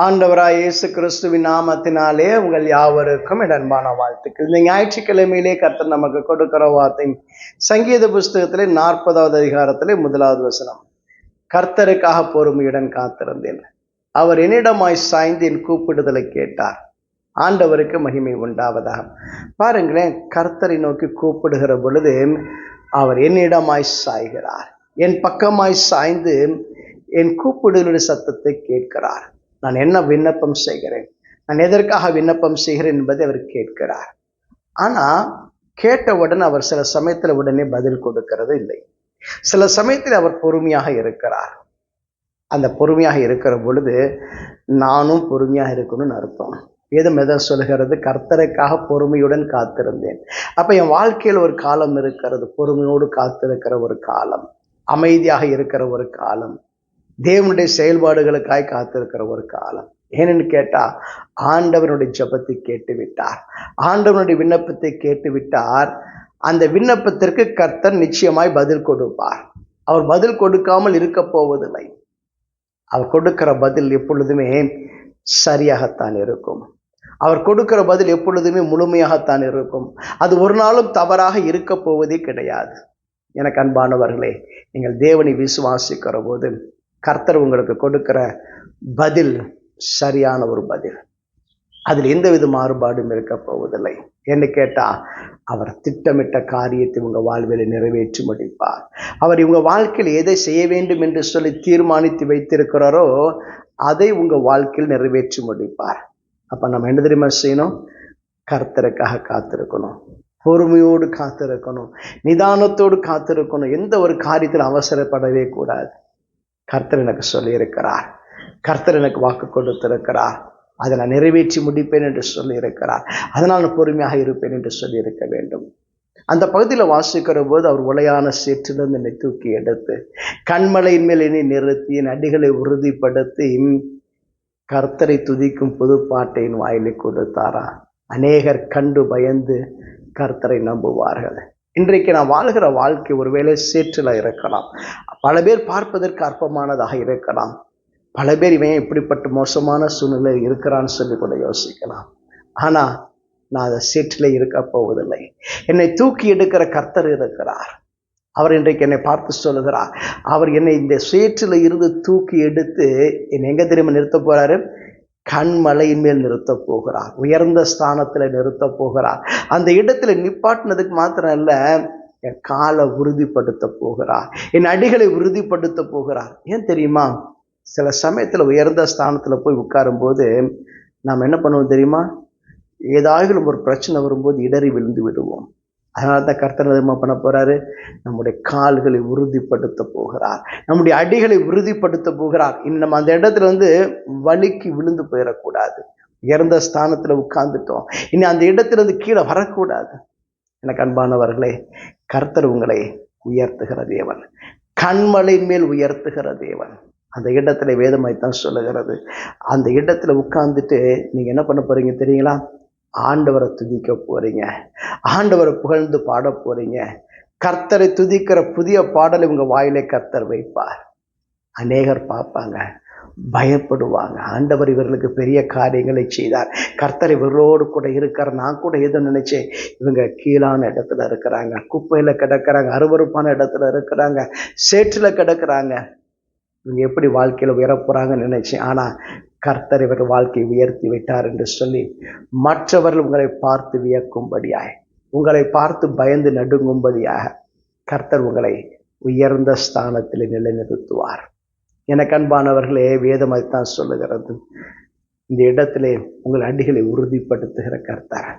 ஆண்டவராய் இயேசு கிறிஸ்துவின் நாமத்தினாலே உங்கள் யாவருக்கும் என் அன்பான வாழ்த்துக்கள். இந்த ஞாயிற்றுக்கிழமையிலே கர்த்தர் நமக்கு கொடுக்கிற வார்த்தை சங்கீத புஸ்தகத்திலே 40வது அதிகாரத்திலே 1வது வசனம். கர்த்தருக்காக பொறுமையுடன் காத்திருந்தேன், அவர் என்னிடமாய் சாய்ந்து என் கூப்பிடுதலை கேட்டார். ஆண்டவருக்கு மகிமை உண்டாவதாக. பாருங்களேன், கர்த்தரை நோக்கி கூப்பிடுகிற பொழுது அவர் என்னிடமாய் சாய்கிறார், என் பக்கமாய் சாய்ந்து என் கூப்பிடுதலுடைய சத்தத்தை கேட்கிறார். நான் என்ன விண்ணப்பம் செய்கிறேன், நான் எதற்காக விண்ணப்பம் செய்கிறேன் என்பதை அவர் கேட்கிறார். ஆனா கேட்டவுடன் அவர் சில சமயத்துல உடனே பதில் கொடுக்கிறது இல்லை. சில சமயத்தில் அவர் பொறுமையாக இருக்கிறார். அந்த பொறுமையாக இருக்கிற பொழுது நானும் பொறுமையாக இருக்கணும்னு அர்த்தம். வேதம் எதை சொல்கிறது? கர்த்தருக்காக பொறுமையுடன் காத்திருந்தேன். அப்ப என் வாழ்க்கையில் ஒரு காலம் இருக்கிறது, பொறுமையோடு காத்திருக்கிற ஒரு காலம், அமைதியாக இருக்கிற ஒரு காலம், தேவனுடைய செயல்பாடுகளுக்காய் காத்திருக்கிற ஒரு காலம். ஏன்னு கேட்டா, ஆண்டவனுடைய ஜெபத்தை கேட்டு விட்டார், ஆண்டவனுடைய விண்ணப்பத்தை கேட்டு விட்டார். அந்த விண்ணப்பத்திற்கு கர்த்தர் நிச்சயமாய் பதில் கொடுப்பார். அவர் பதில் கொடுக்காமல் இருக்க போவதில்லை. அவர் கொடுக்கிற பதில் எப்பொழுதுமே சரியாகத்தான் இருக்கும். அவர் கொடுக்கிற பதில் எப்பொழுதுமே முழுமையாகத்தான் இருக்கும். அது ஒரு நாளும் தவறாக இருக்க போவதே கிடையாது. எனக்கு அன்பானவர்களே, நீங்கள் தேவனை விசுவாசிக்கிற போது கர்த்தர் உங்களுக்கு கொடுக்கிற பதில் சரியான ஒரு பதில். அதில் எந்தவித மாறுபாடும் இருக்க போவதில்லை. என்று கேட்டா, அவர் திட்டமிட்ட காரியத்தை உங்க வாழ்வில் நிறைவேற்றி முடிப்பார். அவர் உங்க வாழ்க்கையில் எதை செய்ய வேண்டும் என்று சொல்லி தீர்மானித்து வைத்திருக்கிறாரோ அதை உங்க வாழ்க்கையில் நிறைவேற்றி முடிப்பார். அப்ப நம்ம என்ன தெரியுமா செய்யணும்? கர்த்தருக்காக காத்திருக்கணும், பொறுமையோடு காத்திருக்கணும், நிதானத்தோடு காத்திருக்கணும். எந்த ஒரு காரியத்தில் அவசரப்படவே கூடாது. கர்த்தர் எனக்கு சொல்லி இருக்கிறார், கர்த்தர் எனக்கு வாக்கு கொடுத்திருக்கிறார், அதை நான் நிறைவேற்றி முடிப்பேன் என்று சொல்லி இருக்கிறார், அதனால் நான் பொறுமையாக இருப்பேன் என்று சொல்லி இருக்க வேண்டும். அந்த பகுதியில் வாசிக்கிற போது அவர் உளையான சேற்றிலிருந்து என்னை தூக்கி எடுத்து கண்மலையின் மேல் என்னை நிறுத்தி என் அடிகளை உறுதிப்படுத்தி கர்த்தரை துதிக்கும் புது பாட்டை என் வாயிலை கொடுத்தாரா. அநேகர் கண்டு பயந்து கர்த்தரை நம்புவார்கள். இன்றைக்கு நான் வாழ்கிற வாழ்க்கை ஒருவேளை சேற்றில் இருக்கலாம். பல பேர் பார்ப்பதற்கு அற்பமானதாக இருக்கலாம். பல பேர் இவன் இப்படிப்பட்ட மோசமான சூழ்நிலை இருக்கிறான்னு சொல்லி கூட யோசிக்கலாம். ஆனா நான் அதை சேற்றில் இருக்க போவதில்லை. என்னை தூக்கி எடுக்கிற கர்த்தர் இருக்கிறார். அவர் இன்றைக்கு என்னை பார்த்து சொல்லுகிறார், அவர் என்னை இந்த சேற்றில் இருந்து தூக்கி எடுத்து என்னை எங்க தெரியுமா நிறுத்த போறாரு? கண்மலையின் மேல் நிறுத்த போகிறார், உயர்ந்த ஸ்தானத்துல நிறுத்த போகிறார். அந்த இடத்துல நிப்பாட்டினதுக்கு மாத்திரம் இல்ல, என் காலை உறுதிப்படுத்த போகிறார், என் அடிகளை உறுதிப்படுத்த போகிறார். ஏன் தெரியுமா? சில சமயத்துல உயர்ந்த ஸ்தானத்துல போய் உட்காரும் போது நாம் என்ன பண்ணுவோம் தெரியுமா? ஏதாவது ஒரு பிரச்சனை வரும்போது இடறி விழுந்து விடுவோம். அதனால தான் கர்த்தர் என்ன பண்ண போறாரு? நம்முடைய கால்களை உறுதிப்படுத்த போகிறார், நம்முடைய அடிகளை உறுதிப்படுத்த போகிறார். நம்ம அந்த இடத்துல வலிக்கு விழுந்து போயிடக்கூடாது. உயர்ந்த ஸ்தானத்துல உட்கார்ந்துட்டோம், இனி அந்த இடத்துல இருந்து கீழே வரக்கூடாது. எனக்கு அன்பானவர்களே, கர்த்தர் உங்களை உயர்த்துகிற தேவன், கண்மலையின் மேல் உயர்த்துகிற தேவன். அந்த இடத்துல வேதமாய்த்தான் சொல்லுகிறது. அந்த இடத்துல உட்கார்ந்துட்டு நீங்க என்ன பண்ண போறீங்க தெரியுங்களா? ஆண்டவரை துதிக்க போறீங்க, ஆண்டவரை புகழ்ந்து பாட போறீங்க. கர்த்தரை துதிக்கிற புதிய பாடலை உங்க வாயிலே கர்த்தர் வைப்பார். அநேகர் பார்ப்பாங்க, பயப்படுவாங்க. ஆண்டவர் இவர்களுக்கு பெரிய காரியங்களை செய்தார், கர்த்தர் இவர்களோடு கூட இருக்கார். நான் கூட எதை நினைச்சேன், இவங்க கீழான இடத்துல இருக்கிறாங்க, குப்பையில கிடக்கிறாங்க, அருவருப்பான இடத்துல இருக்கிறாங்க, சேற்றில் கிடக்கிறாங்க, இவங்க எப்படி வாழ்க்கையில உயர போறாங்கன்னு நினைச்சேன். ஆனா கர்த்தர் இவர் வாழ்க்கையை உயர்த்தி விட்டார் என்று சொல்லி மற்றவர்கள் உங்களை பார்த்து வியக்கும்படியாய், உங்களை பார்த்து பயந்து நடுங்கும்படியாக கர்த்தர் உங்களை உயர்ந்த ஸ்தானத்தில் நிலைநிறுத்துவார். எனக்கு அன்பானவர்களே, வேதமாய்த்தான் சொல்லுகிறது. இந்த இடத்திலே உங்கள் அடிகளை உறுதிப்படுத்துகிற கர்த்தர்,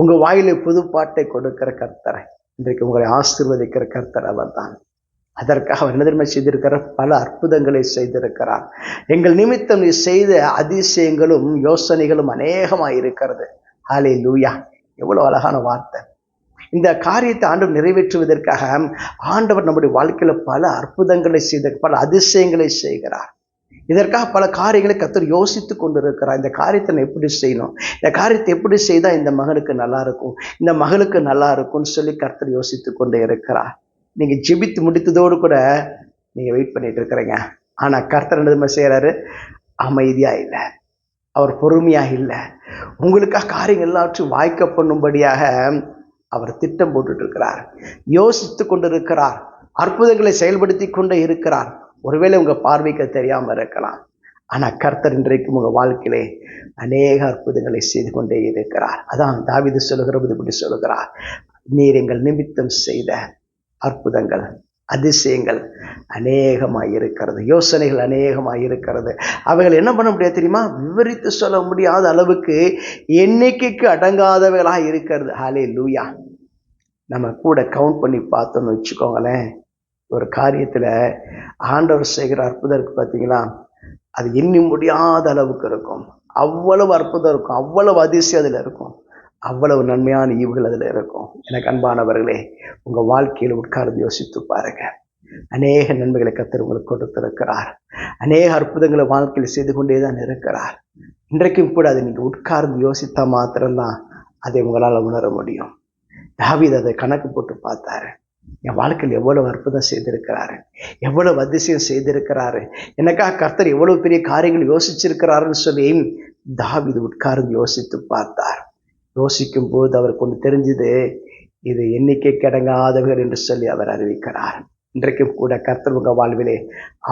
உங்க வாயிலை புது பாட்டை கொடுக்கிற கர்த்தர், இன்றைக்கு உங்களை ஆசீர்வதிக்கிற கர்த்தர் அவர் தான். அதற்காக அவர் என்ன தெரியுமா செய்திருக்கிறார்? பல அற்புதங்களை செய்திருக்கிறார். எங்கள் நிமித்தம் நீ செய்த அதிசயங்களும் யோசனைகளும் அநேகமாக இருக்கிறது. ஹல்லேலூயா! எவ்வளவு அழகான வார்த்தை. இந்த காரியத்தை ஆண்டவர் நிறைவேற்றுவதற்காக ஆண்டவர் நம்முடைய வாழ்க்கையில பல அற்புதங்களை செய்த, பல அதிசயங்களை செய்கிறார். இதற்காக பல காரியங்களை கர்த்தர் யோசித்து கொண்டிருக்கிறார். இந்த காரியத்தை நான் எப்படி செய்யணும், இந்த காரியத்தை எப்படி செய்தா இந்த மகனுக்கு நல்லா இருக்கும், இந்த மகளுக்கு நல்லா இருக்கும்னு சொல்லி கர்த்தர் யோசித்து கொண்டே இருக்கிறார். நீங்க ஜெபித்து முடித்ததோடு கூட நீங்க வெயிட் பண்ணிட்டு இருக்கிறீங்க. ஆனா கர்த்தர் என்ன செய்யறாரு? அமைதியா இல்லை, அவர் பொறுமையா இல்லை. உங்களுக்காக காரியங்கள் எல்லாவற்றையும் வாய்க்க பண்ணும்படியாக அவர் திட்டம் போட்டுட்டு இருக்கிறார், யோசித்து கொண்டிருக்கிறார், அற்புதங்களை செயல்படுத்தி கொண்டே இருக்கிறார். ஒருவேளை உங்க பார்வைக்கு தெரியாம இருக்கலாம், ஆனா கர்த்தர் இன்றைக்கும் உங்க வாழ்க்கையிலே அநேக அற்புதங்களை செய்து கொண்டே இருக்கிறார். அதான் தாவீது சொல்லுகிறது இப்படி சொல்லுகிறார், நீர் எங்கள் நிமித்தம் செய்த அற்புதங்கள் அதிசயங்கள் அநேகமாய் இருக்கிறது, யோசனைகள் அநேகமாய் இருக்கிறது. அவைகள் என்ன பண்ண முடியாது தெரியுமா, விவரித்து சொல்ல முடியாத அளவுக்கு எண்ணிக்கைக்கு அடங்காதவைகளாக இருக்கிறது. ஹல்லேலூயா. நம்ம கூட கவுண்ட் பண்ணி பார்த்தோம்னு வச்சுக்கோங்களேன், ஒரு காரியத்துல ஆண்டவர் செய்கிற அற்புதம் இருக்கு பார்த்தீங்களா, அது எண்ணி முடியாத அளவுக்கு இருக்கும். அவ்வளவு அற்புதம் இருக்கும், அவ்வளவு அதிசயம் அதில் இருக்கும், அவ்வளவு நன்மையான ஈவுகள் அதில் இருக்கும். எனக்கு அன்பானவர்களே, உங்க வாழ்க்கையில் உட்கார்ந்து யோசித்து பாருங்க. அநேக நன்மைகளை கர்த்தர் உங்களுக்கு கொடுத்திருக்கிறார், அநேக அற்புதங்களை வாழ்க்கையில் செய்து கொண்டே தான் இருக்கிறார். இன்றைக்கும் கூட அதை நீங்க உட்கார்ந்து யோசித்தா மாத்திரம்தான் அதை உங்களால் உணர முடியும். தாவீது அதை கணக்கு போட்டு பார்த்தாரு, என் வாழ்க்கையில் எவ்வளவு அற்புதம் செய்திருக்கிறாரு, எவ்வளவு அதிசயம் செய்திருக்கிறாரு, எனக்காக கர்த்தர் எவ்வளவு பெரிய காரியங்கள் யோசிச்சிருக்கிறாருன்னு சொல்லி தாவீது உட்கார்ந்து யோசித்து பார்த்தார். யோசிக்கும் போது அவருக்கு ஒன்று தெரிஞ்சது, இது எண்ணிக்கை கடங்காதவர்கள் என்று சொல்லி அவர் அறிவிக்கிறார். இன்றைக்கும் கூட கர்த்தர் உங்க வாழ்விலே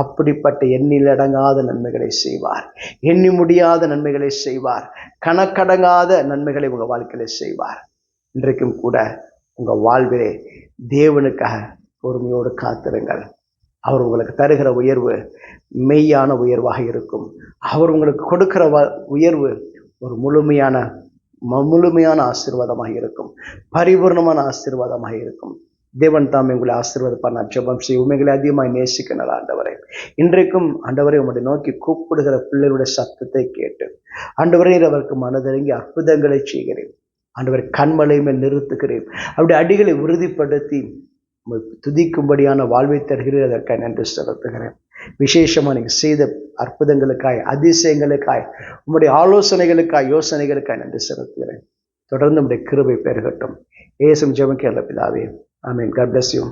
அப்படிப்பட்ட எண்ணிலடங்காத நன்மைகளை செய்வார், எண்ணி முடியாத நன்மைகளை செய்வார், கணக்கடங்காத நன்மைகளை உங்க வாழ்க்கையில செய்வார். இன்றைக்கும் கூட உங்க வாழ்விலே தேவனுக்காக பொறுமையோடு காத்திருங்கள். அவர் உங்களுக்கு தருகிற உயர்வு மெய்யான உயர்வாக இருக்கும். அவர் உங்களுக்கு கொடுக்கிற உயர்வு ஒரு முழுமையான ஆசீர்வாதமாக இருக்கும், பரிபூர்ணமான ஆசீர்வாதமாக இருக்கும். தேவன் தாம் உங்களை ஆசீர்வாதப்பார். நான் ஜெபம் செய்ய உண்மைகளை அதிகமாக நேசிக்க நல்ல ஆண்டவரே, இன்றைக்கும் ஆண்டவரை உம்முடைய நோக்கி கூப்பிடுகிற பிள்ளைகளுடைய சத்தத்தை கேட்டு ஆண்டவரே அவருக்கு மனதிறங்கி அற்புதங்களை செய்கிறேன். ஆண்டவரை கண்மலை மேல் நிறுத்துகிறேன், அப்படி அடிகளை உறுதிப்படுத்தி துதிக்கும்படியான வாழ்வை தருகிறேன். அதற்காக நன்றி செலுத்துகிறேன். விசேஷமா நீங்க செய்த அற்புதங்களுக்காய், அதிசயங்களுக்காய், உங்களுடைய ஆலோசனைகளுக்காய், யோசனைகளுக்காய் நன்றி செலுத்துகிறேன். தொடர்ந்து உங்களுடைய கிருபை பெருகட்டும். இயேசுவின் ஜெபம் கேளும் பிதாவே, ஆமென். God bless you.